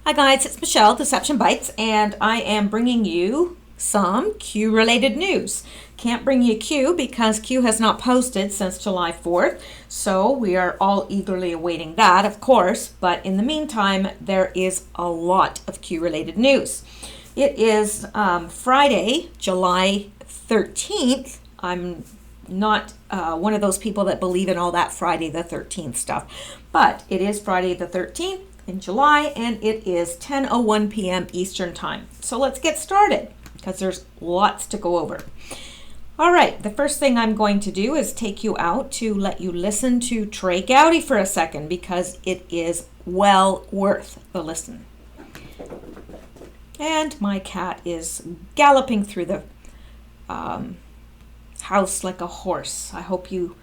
Hi guys, it's Mishel, Deception Bytes, and I am bringing you some Q-related news. Can't bring you Q because Q has not posted since July 4th, so we are all eagerly awaiting that, of course, but in the meantime, there is a lot of Q-related news. It is Friday, July 13th. I'm not one of those people that believe in all that Friday the 13th stuff, but it is Friday the 13th. In July, and it is 10:01 p.m. Eastern Time. So let's get started because there's lots to go over. All right, the first thing I'm going to do is take you out to let you listen to Trey Gowdy for a second because it is well worth the listen. And my cat is galloping through the house like a horse. I hope you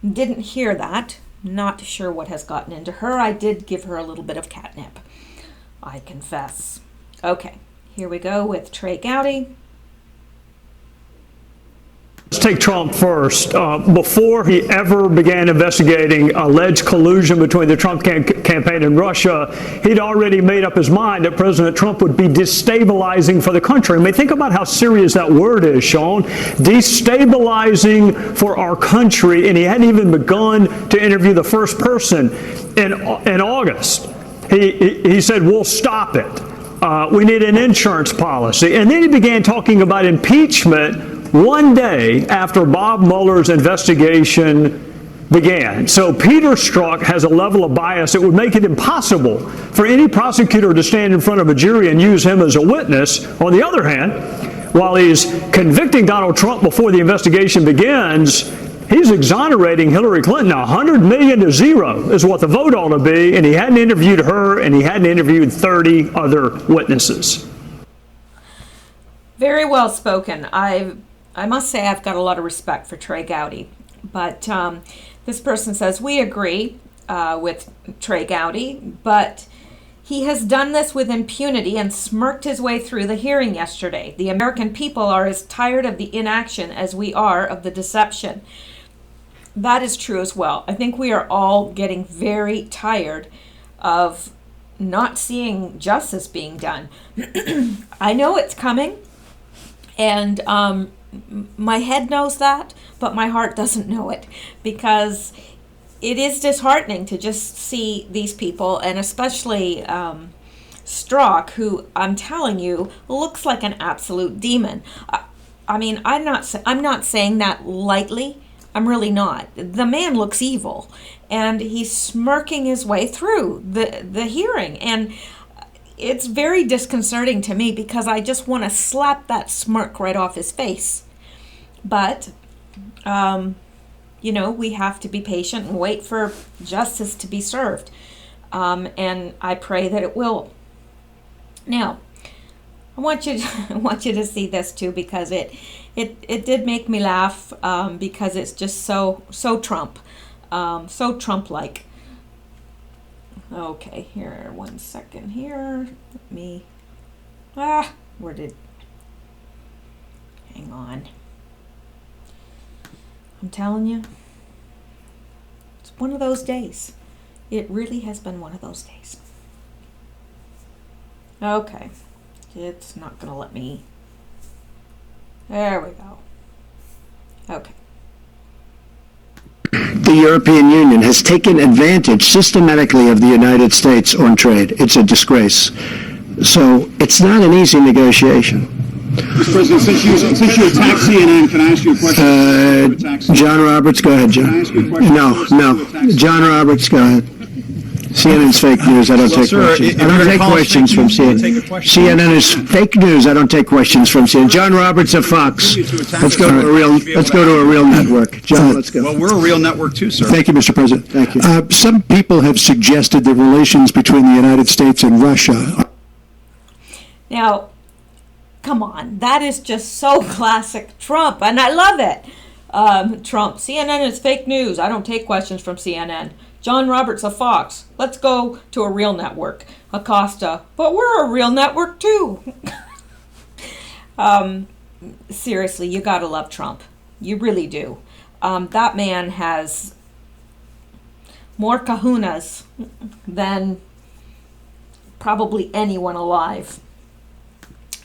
didn't hear that. Not sure what has gotten into her. I did give her a little bit of catnip, I confess. Okay, here we go with Trey Gowdy. Let's take Trump first. Before he ever began investigating alleged collusion between the Trump campaign and Russia, he'd already made up his mind that President Trump would be destabilizing for the country. I mean, think about how serious that word is, Sean. Destabilizing for our country, and he hadn't even begun to interview the first person in August. He said, we'll stop it. We need an insurance policy. And then he began talking about impeachment one day after Bob Mueller's investigation began. So Peter Strzok has a level of bias that would make it impossible for any prosecutor to stand in front of a jury and use him as a witness. On the other hand, while he's convicting Donald Trump before the investigation begins, he's exonerating Hillary Clinton. 100 million to 0 is what the vote ought to be, and he hadn't interviewed her, and he hadn't interviewed 30 other witnesses. Very well spoken. I must say I've got a lot of respect for Trey Gowdy, but this person says, we agree with Trey Gowdy, but he has done this with impunity and smirked his way through the hearing yesterday. The American people are as tired of the inaction as we are of the deception. That is true as well. I think we are all getting very tired of not seeing justice being done. I know it's coming, and my head knows that, but my heart doesn't know it, because it is disheartening to just see these people, and especially Strzok, who I'm telling you looks like an absolute demon. I mean, I'm not saying that lightly. I'm really not. The man looks evil, and he's smirking his way through the hearing, and it's very disconcerting to me because I just want to slap that smirk right off his face. But, you know, we have to be patient and wait for justice to be served. And I pray that it will. Now, I want you to see this too, because it did make me laugh, because it's just so Trump, so Trump-like. Okay, here, 1 second here. Let me, hang on. I'm telling you, it's one of those days. It really has been one of those days. Okay, it's not going to let me. There we go. Okay. The European Union has taken advantage systematically of the United States on trade. It's a disgrace. So it's not an easy negotiation. Mr. President, since you attacked CNN, can I ask you a question? John Roberts, go ahead, John. Can I ask you a question? No. John Roberts, go ahead. CNN's fake news. I don't take questions. I don't take questions from CNN. CNN is fake news. I don't take questions from CNN. John Roberts of Fox. Let's go to a real network. John, let's go. Well, we're a real network too, sir. Thank you, Mr. President. Thank you. Some people have suggested that relations between the United States and Russia. Now, come on, that is just so classic Trump, and I love it. Trump, CNN is fake news. I don't take questions from CNN. John Roberts of Fox, let's go to a real network. Acosta, but we're a real network too. Seriously, you gotta love Trump. You really do. That man has more kahunas than probably anyone alive.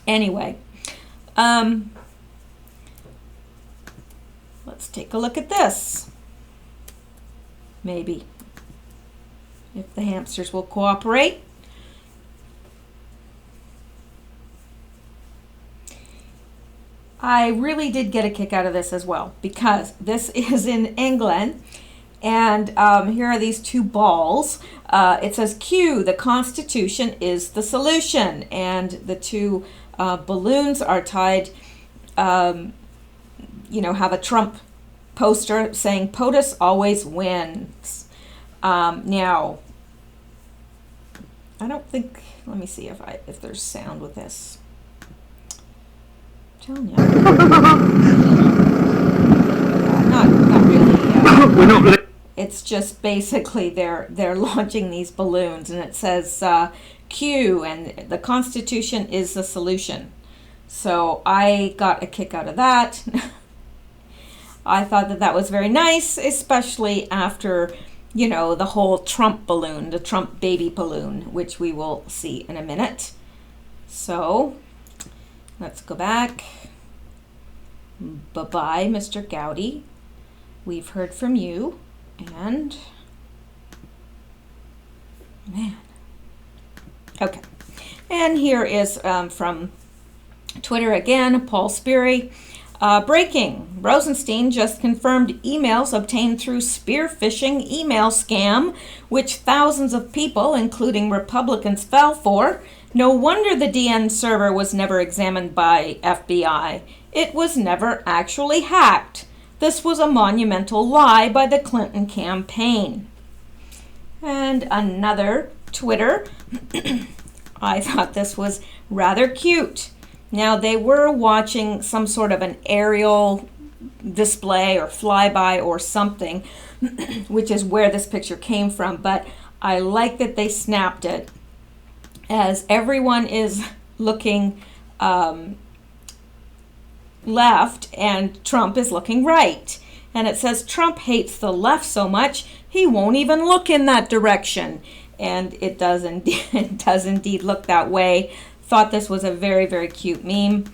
Anyway, let's take a look at this. Maybe, if the hamsters will cooperate. I really did get a kick out of this as well, because this is in England, and here are these two balls. It says, Q, the Constitution is the solution, and the two balloons are tied, have a Trump poster saying, POTUS always wins. Now, I don't think, let me see if there's sound with this. Telling you. Not really. It's just basically they're launching these balloons, and it says Q, and the Constitution is the solution. So I got a kick out of that. I thought that was very nice, especially after, the whole Trump balloon, the Trump baby balloon, which we will see in a minute. So let's go back. Bye-bye, Mr. Gowdy. We've heard from you. And, man. Okay. And here is from Twitter again, Paul Sperry. Breaking. Rosenstein just confirmed emails obtained through spear phishing email scam, which thousands of people, including Republicans, fell for. No wonder the DN server was never examined by FBI. It was never actually hacked. This was a monumental lie by the Clinton campaign. And another Twitter. I thought this was rather cute. Now, they were watching some sort of an aerial display or flyby or something, which is where this picture came from, but I like that they snapped it as everyone is looking left and Trump is looking right. And it says Trump hates the left so much he won't even look in that direction. And it does indeed look that way. Thought this was a very, very cute meme.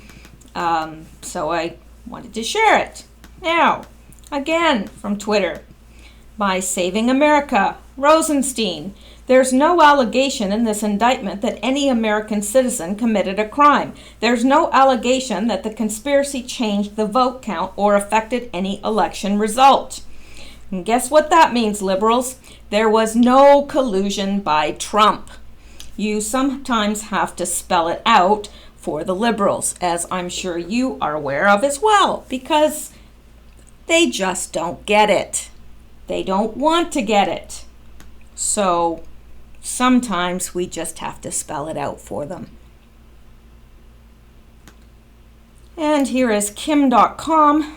So I wanted to share it. Now, again from Twitter, by Saving America, Rosenstein. There's no allegation in this indictment that any American citizen committed a crime. There's no allegation that the conspiracy changed the vote count or affected any election result. And guess what that means, liberals? There was no collusion by Trump. You sometimes have to spell it out for the liberals, as I'm sure you are aware of as well, because they just don't get it. They don't want to get it. So sometimes we just have to spell it out for them. And here is Kim.com.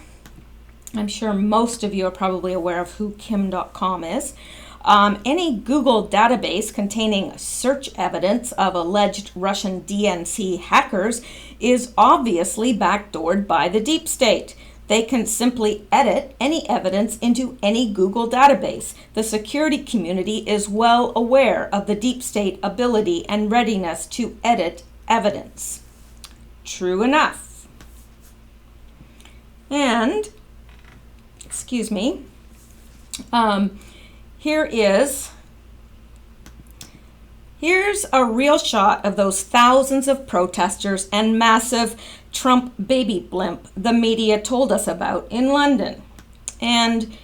I'm sure most of you are probably aware of who Kim.com is. Any Google database containing search evidence of alleged Russian DNC hackers is obviously backdoored by the deep state. They can simply edit any evidence into any Google database. The security community is well aware of the deep state ability and readiness to edit evidence. True enough. And, excuse me, here's a real shot of those thousands of protesters and massive Trump baby blimp the media told us about in London. And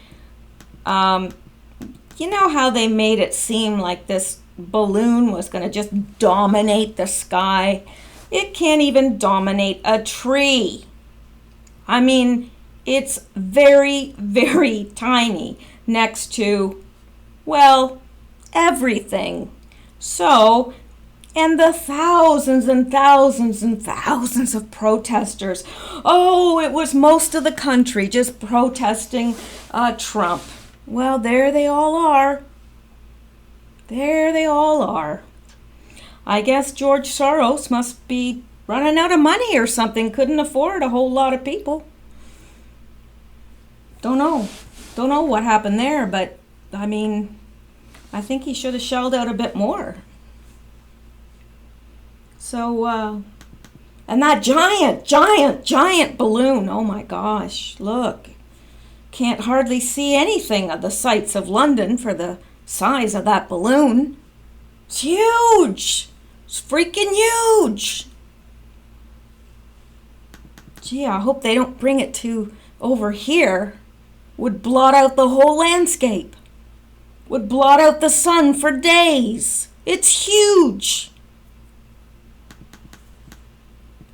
you know how they made it seem like this balloon was going to just dominate the sky? It can't even dominate a tree. I mean, it's very, very tiny next to, well, everything. So, and the thousands and thousands and thousands of protesters. Oh, it was most of the country just protesting Trump. Well, there they all are. There they all are. I guess George Soros must be running out of money or something. Couldn't afford a whole lot of people. Don't know what happened there, but I mean, I think he should have shelled out a bit more. So, and that giant balloon, oh my gosh, look. Can't hardly see anything of the sights of London for the size of that balloon. It's huge. It's freaking huge. Gee, I hope they don't bring it to over here. Would blot out the whole landscape. Would blot out the sun for days. It's huge.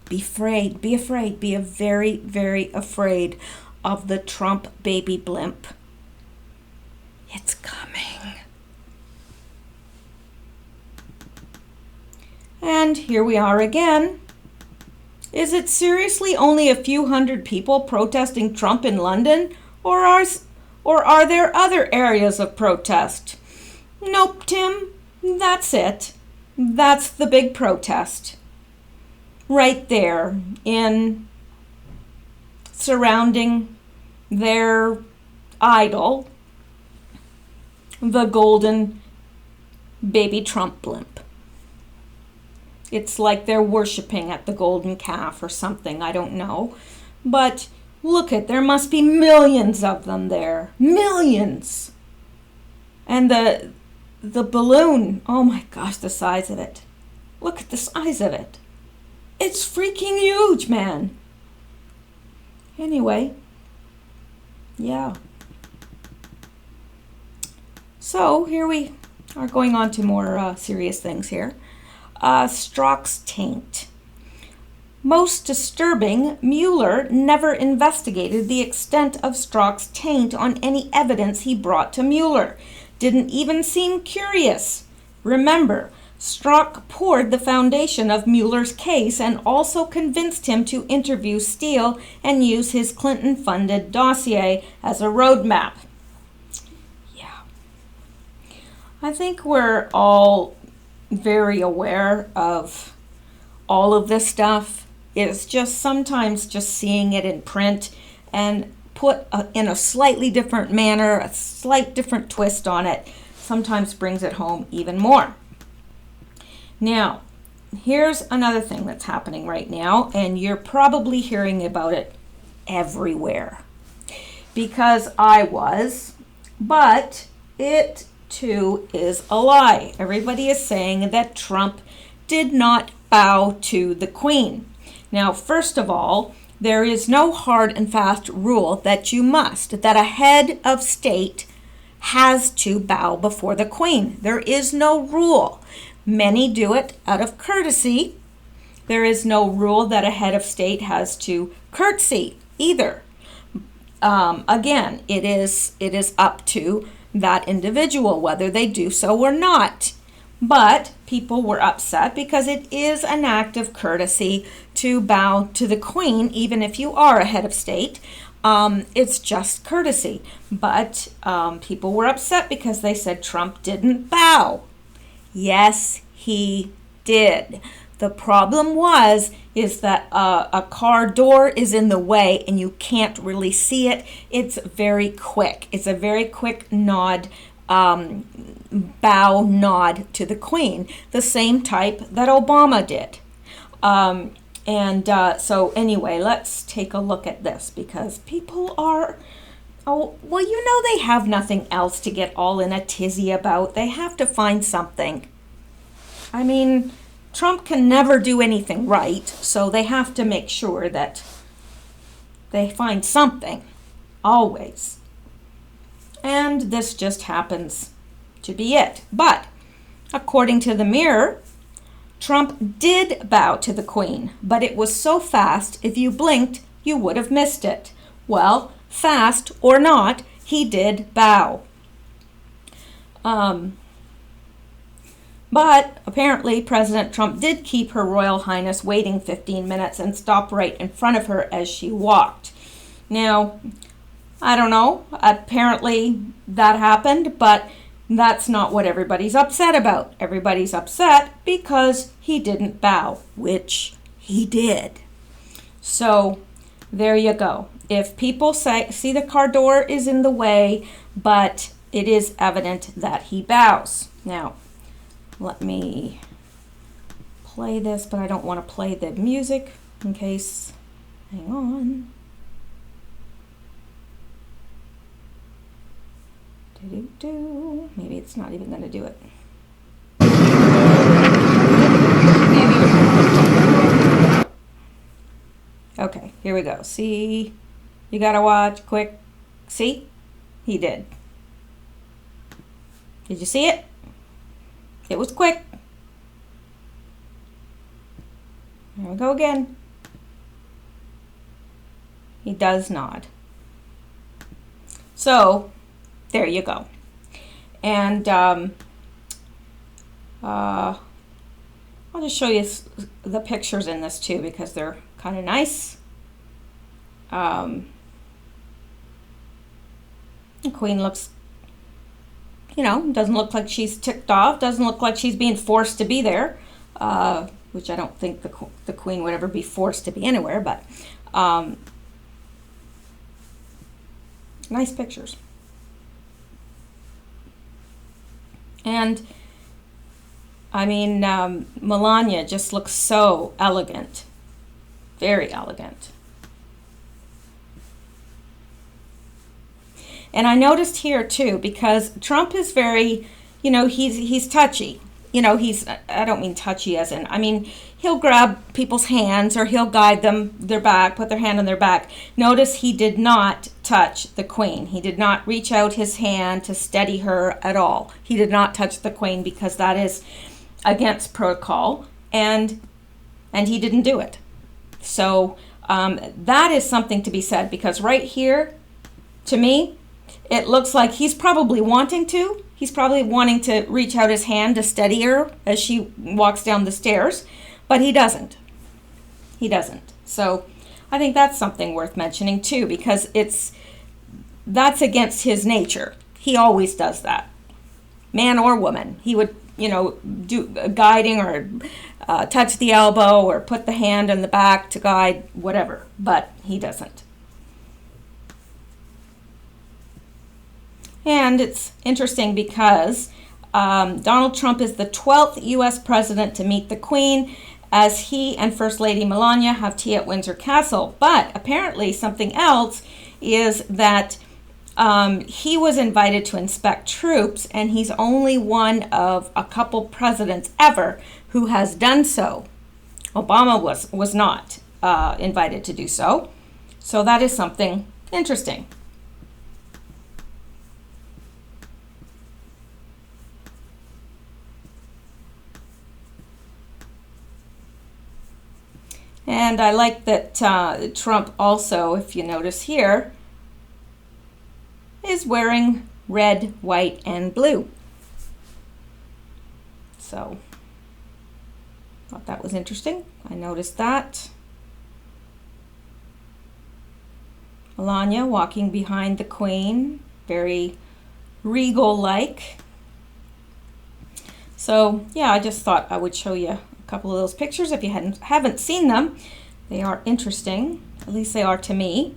Be afraid, be very, very afraid of the Trump baby blimp. It's coming. And here we are again. Is it seriously only a few hundred people protesting Trump in London? Or are there other areas of protest? Nope, Tim. That's it. That's the big protest. Right there in surrounding their idol, the golden baby Trump blimp. It's like they're worshiping at the golden calf or something, I don't know. But look there must be millions of them there. Millions. And the balloon, oh my gosh, the size of it. Look at the size of it. It's freaking huge, man. Anyway, yeah. So here we are going on to more serious things here. Strzok's taint. Most disturbing, Mueller never investigated the extent of Strzok's taint on any evidence he brought to Mueller. Didn't even seem curious. Remember, Strzok poured the foundation of Mueller's case and also convinced him to interview Steele and use his Clinton-funded dossier as a roadmap. Yeah. I think we're all very aware of all of this stuff. It's just sometimes just seeing it in print and put in a slightly different manner, a slight different twist on it, sometimes brings it home even more. Now, here's another thing that's happening right now, and you're probably hearing about it everywhere. Because I was, but it too is a lie. Everybody is saying that Trump did not bow to the Queen. Now, first of all, there is no hard and fast rule that you must, that a head of state has to bow before the Queen. There is no rule. Many do it out of courtesy. There is no rule that a head of state has to curtsy either. Again, it is up to that individual whether they do so or not. But people were upset because it is an act of courtesy to bow to the Queen, even if you are a head of state. It's just courtesy. But people were upset because they said Trump didn't bow. Yes, he did. The problem is that a car door is in the way and you can't really see it. It's very quick. It's a very quick nod, bow nod to the Queen, the same type that Obama did. So anyway, let's take a look at this because people are, they have nothing else to get all in a tizzy about. They have to find something. I mean, Trump can never do anything right, so they have to make sure that they find something, always. And this just happens to be it. But, according to the Mirror, Trump did bow to the Queen, but it was so fast, if you blinked, you would have missed it. Well, fast or not, he did bow. But apparently President Trump did keep Her Royal Highness waiting 15 minutes and stop right in front of her as she walked. Now, I don't know, apparently that happened, but that's not what everybody's upset about. Everybody's upset because he didn't bow, which he did. So there you go. If people see the car door is in the way, but it is evident that he bows. Now, let me play this, but I don't want to play the music in case. Hang on. Maybe it's not even going to do it. Okay, here we go. See, you gotta watch quick. See, he did. Did you see it? It was quick. There we go again. He does nod. So, there you go. And I'll just show you the pictures in this too, because they're kind of nice. The Queen looks, doesn't look like she's ticked off, doesn't look like she's being forced to be there, which I don't think the Queen would ever be forced to be anywhere, but nice pictures. And I mean, Melania just looks so elegant, very elegant. And I noticed here too, because Trump is very, he's touchy. I don't mean touchy as in, I mean, he'll grab people's hands or he'll guide them their back, put their hand on their back. Notice he did not touch the Queen. He did not reach out his hand to steady her at all. He did not touch the Queen because that is against protocol, and he didn't do it. So that is something to be said, because right here, to me, it looks like he's probably wanting to. He's probably wanting to reach out his hand to steady her as she walks down the stairs, but he doesn't. He doesn't. So I think that's something worth mentioning too, because that's against his nature. He always does that, man or woman. He would, do guiding or touch the elbow or put the hand on the back to guide, whatever, but he doesn't. And it's interesting because Donald Trump is the 12th U.S. president to meet the Queen, as he and First Lady Melania have tea at Windsor Castle. But apparently something else is that he was invited to inspect troops, and he's only one of a couple presidents ever who has done so. Obama was not invited to do so. So that is something interesting. And I like that Trump also, if you notice here, is wearing red, white, and blue. So, thought that was interesting. I noticed that. Melania walking behind the Queen, very regal-like. So, yeah, I just thought I would show you couple of those pictures if you haven't seen them. They are interesting, at least they are to me.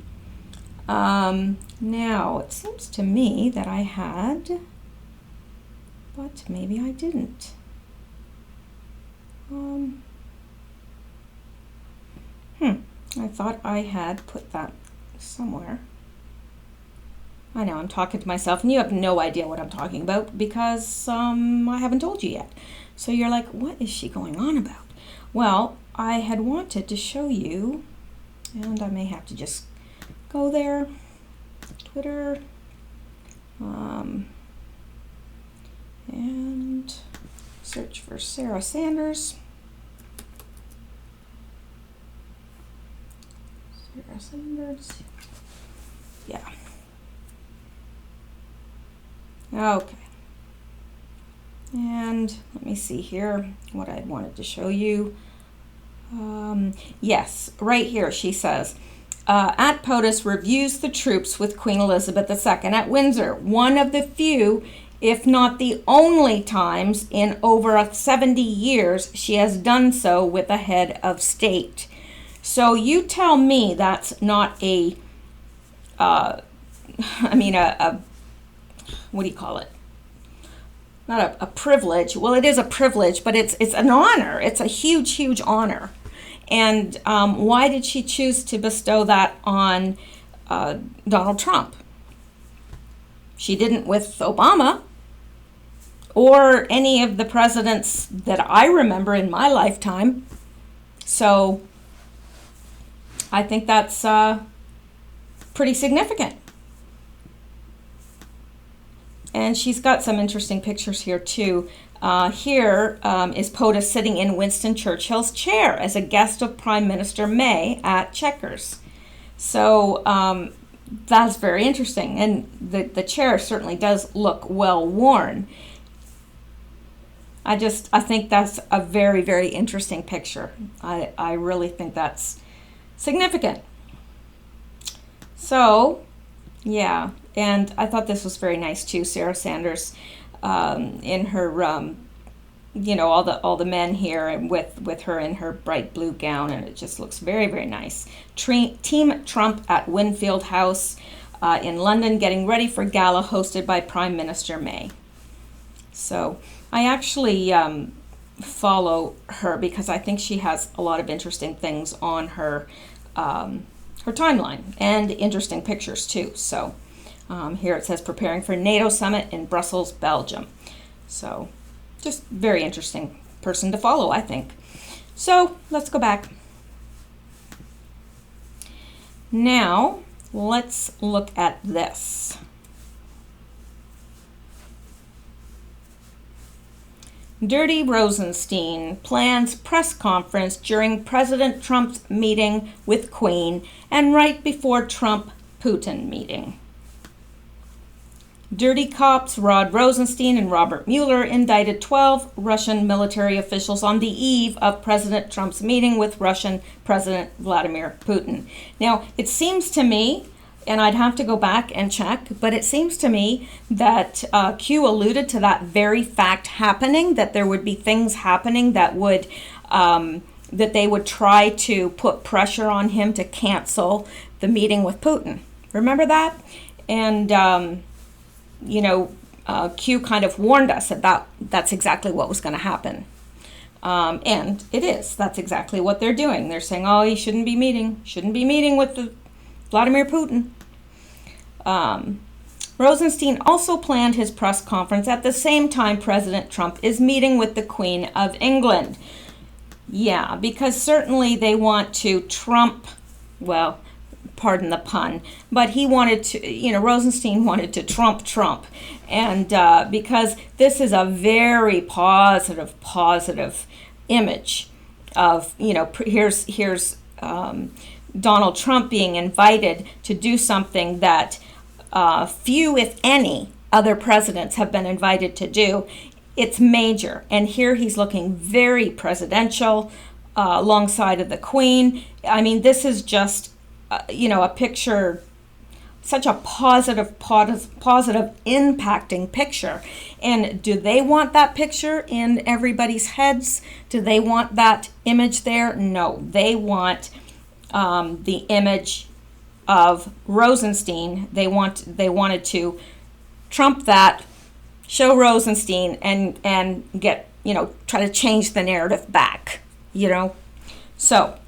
Now it seems to me that I had, but maybe I didn't. I thought I had put that somewhere. I know I'm talking to myself and you have no idea what I'm talking about because I haven't told you yet. So you're like, what is she going on about? Well, I had wanted to show you, and I may have to just go there, Twitter, and search for Sarah Sanders. Sarah Sanders. Yeah. Okay. And let me see here what I wanted to show you. Yes, right here she says, at POTUS reviews the troops with Queen Elizabeth II at Windsor, one of the few, if not the only times in over 70 years she has done so with a head of state. So you tell me that's not a what do you call it? not a privilege. Well, it is a privilege, but it's an honor. It's a huge, huge honor. And why did she choose to bestow that on Donald Trump? She didn't with Obama or any of the presidents that I remember in my lifetime. So I think that's pretty significant. And she's got some interesting pictures here too. Here is POTUS sitting in Winston Churchill's chair as a guest of Prime Minister May at Chequers. So that's very interesting. And the chair certainly does look well worn. I think that's a very, very interesting picture. I really think that's significant. So, yeah, and I thought this was very nice too. Sarah Sanders, in her, all the men here, and with her in her bright blue gown, and it just looks very, very nice. Team Trump at Winfield House in London, getting ready for gala hosted by Prime Minister May. So I actually follow her because I think she has a lot of interesting things on her her timeline and interesting pictures too. So here it says preparing for NATO summit in Brussels, Belgium. So just very interesting person to follow, I think. So let's go back. Now let's look at this. Dirty Rosenstein plans press conference during President Trump's meeting with Queen and right before Trump-Putin meeting. Dirty cops Rod Rosenstein and Robert Mueller indicted 12 Russian military officials on the eve of President Trump's meeting with Russian President Vladimir Putin. Now, it seems to me, and I'd have to go back and check, but it seems to me that Q alluded to that very fact happening, that there would be things happening that would that they would try to put pressure on him to cancel the meeting with Putin. Remember that? And Q kind of warned us that that's exactly what was going to happen. And it is. That's exactly what they're doing. They're saying, oh, he shouldn't be meeting with Vladimir Putin. Rosenstein also planned his press conference at the same time President Trump is meeting with the Queen of England. Yeah, because certainly they want to trump, well, pardon the pun, but he wanted to, Rosenstein wanted to trump. And because this is a very positive image of, here's Donald Trump being invited to do something that few, if any, other presidents have been invited to do. It's major. And here he's looking very presidential alongside of the Queen. I mean, this is just, a picture, such a positive impacting picture. And do they want that picture in everybody's heads? Do they want that image there? No, they want the image of Rosenstein. They wanted to trump that, show Rosenstein, and get, try to change the narrative back, So,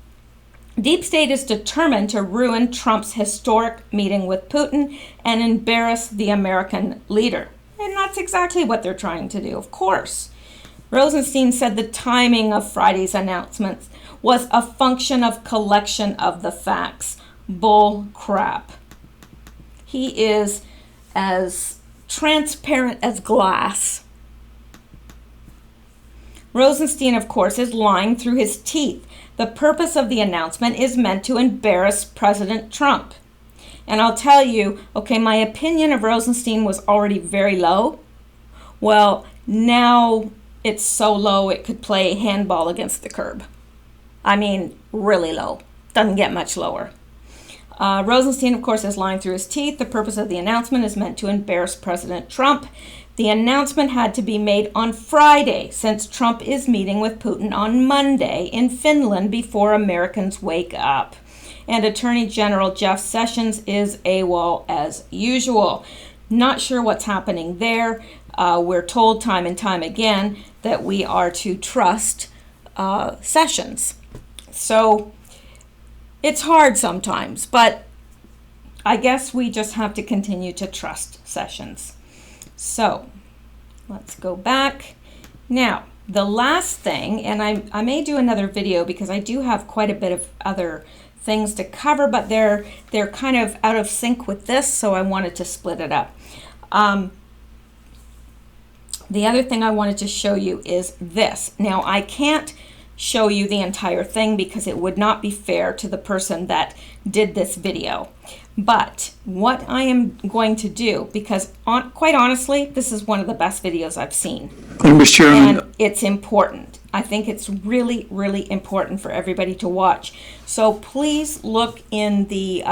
Deep State is determined to ruin Trump's historic meeting with Putin and embarrass the American leader. And that's exactly what they're trying to do, of course. Rosenstein said the timing of Friday's announcements was a function of collection of the facts. Bull crap. He is as transparent as glass. Rosenstein, of course, is lying through his teeth. The purpose of the announcement is meant to embarrass President Trump. And I'll tell you, okay, my opinion of Rosenstein was already very low. Well, now it's so low it could play handball against the curb. I mean, really low. Doesn't get much lower. Rosenstein, of course, is lying through his teeth. The purpose of the announcement is meant to embarrass President Trump. The announcement had to be made on Friday, since Trump is meeting with Putin on Monday in Finland before Americans wake up. And Attorney General Jeff Sessions is AWOL as usual. Not sure what's happening there. We're told time and time again that we are to trust sessions. So it's hard sometimes, but I guess we just have to continue to trust sessions. So let's go back. Now, the last thing, and I may do another video because I do have quite a bit of other things to cover, but they're kind of out of sync with this, so I wanted to split it up. The other thing I wanted to show you is this. Now, I can't show you the entire thing because it would not be fair to the person that did this video. But what I am going to do, because quite honestly, this is one of the best videos I've seen. Mr. Chairman, And it's important. I think it's really, really important for everybody to watch. So please look in the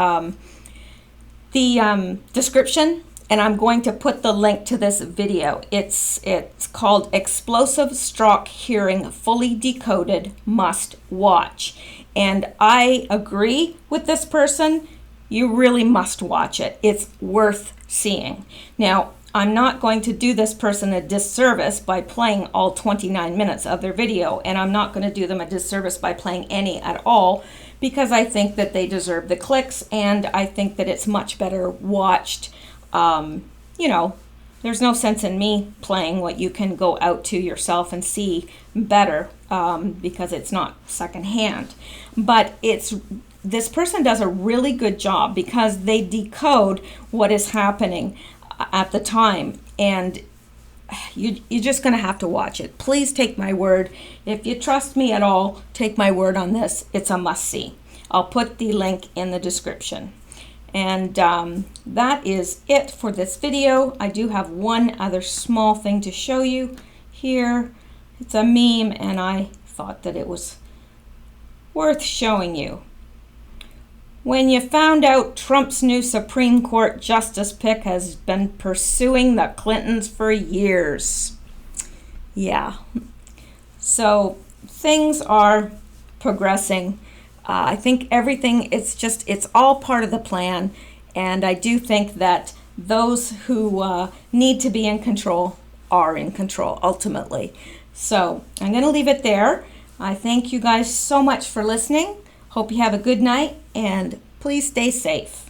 description, and I'm going to put the link to this video. It's called Explosive Stroke Hearing Fully Decoded Must Watch. And I agree with this person. You really must watch it. It's worth seeing. Now, I'm not going to do this person a disservice by playing all 29 minutes of their video, and I'm not going to do them a disservice by playing any at all, because I think that they deserve the clicks, and I think that it's much better watched. You know, there's no sense in me playing what you can go out to yourself and see better, because it's not secondhand. But this person does a really good job because they decode what is happening at the time, and you're just going to have to watch it. Please take my word. If you trust me at all, take my word on this. It's a must-see. I'll put the link in the description. And that is it for this video. I do have one other small thing to show you here. It's a meme, and I thought that it was worth showing you. When you found out Trump's new Supreme Court justice pick has been pursuing the Clintons for years. Yeah. So things are progressing. I think everything, it's all part of the plan. And I do think that those who need to be in control are in control ultimately. So I'm going to leave it there. I thank you guys so much for listening. Hope you have a good night, and please stay safe.